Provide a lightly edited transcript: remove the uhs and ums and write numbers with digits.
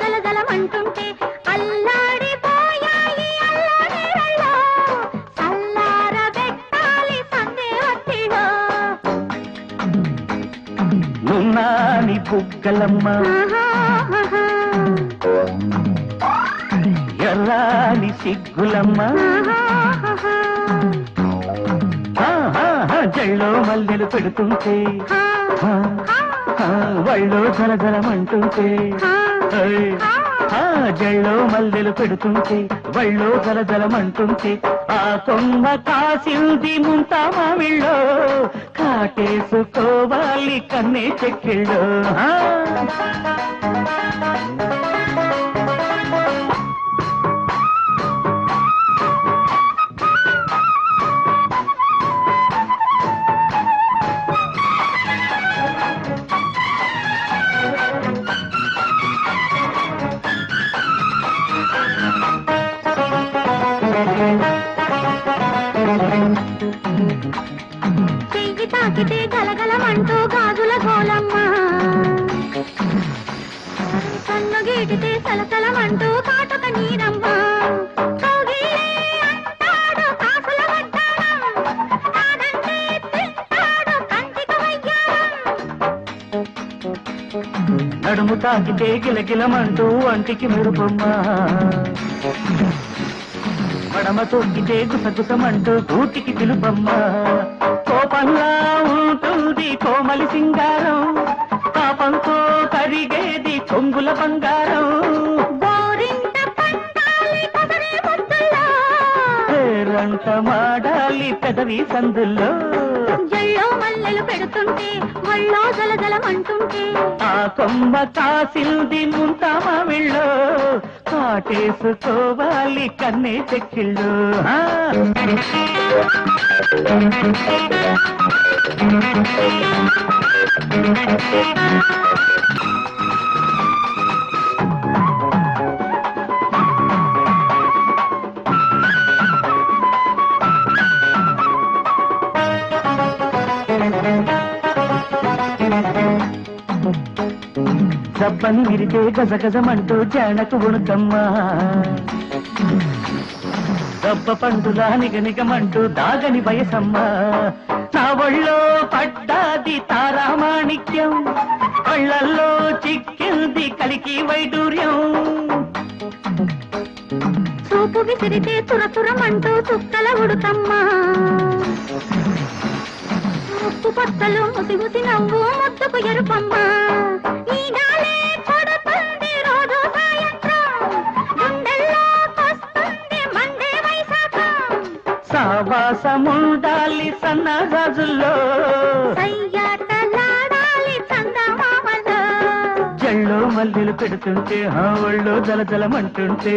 జలజలమంటుంటే అల్లాడిపోయాయి అల్లనేరల్లో సల్లార పెట్టాలి సందే వట్టిలో నున్నాని బుగ్గలమ్మ ఎర్రాని సిగ్గులమ్మ జల్లో మల్లెలు పెడుతుంటే వళ్ళో జలజలమంటుంటే జల్లో మల్లెలు పెడుతుంటే వళ్ళో జలజలమంటుంటే ఆ కొమ్మ కాసింది ముంతా మామిళ్ళో కాటేసుకోవాలి కన్నే చెక్కిళ్ళో చెయ్యి తాకితే గలగలమంటూ గాజుల గోలమ్మ కన్ను గీటితే సలసలమంటూ కాటుక నీరమ్మ అంటాడు కాసుల వడ్డాణం కాదంటే తింటాడు కంటిక వయ్యారం నడుము తాకితే గిలగిలమంటూ వంటికి మెరుపమ్మ మడమ తొక్కితే గుసగుసమంటూ కూటికి పిలుపమ్మ కోపంలా ఉంటుంది కోమలి సింగారం పాపంతో కరిగేది కొంగుల బంగారం పేరంట మాడాలి పెదవి సందుల్లో జల్లో మల్లెలు పెడుతుంటే వళ్ళో జలజలమంటుంటే ఆ కొమ్మ కాసింది ముంతా మామిళ్ళో కాటేసుకోవాలి కన్నే చెక్కిళ్ళు జబ్బని విరితే గజగజమంటూ జానకు ఉణుకమ్మ దబ్బ పండులా నిగనిగమంటూ దాగని వయసమ్మ నా ఒళ్ళో పడ్డాది తారామాణిక్యం కళ్ళల్లో చిక్కింది కలికి వైడూర్యం చూపు విసిరితే తురతురమంటూ చుక్కల ఉడుకమ్మ ముక్కు పక్కలు ముసి ముసి నవ్వు ముద్దుకు ఎరుపమ్మ సావాసముండాలి సన్నజాజుల్లో జల్లో మల్లెలు పెడుతుంటే ఒళ్ళో జలజలమంటుంటే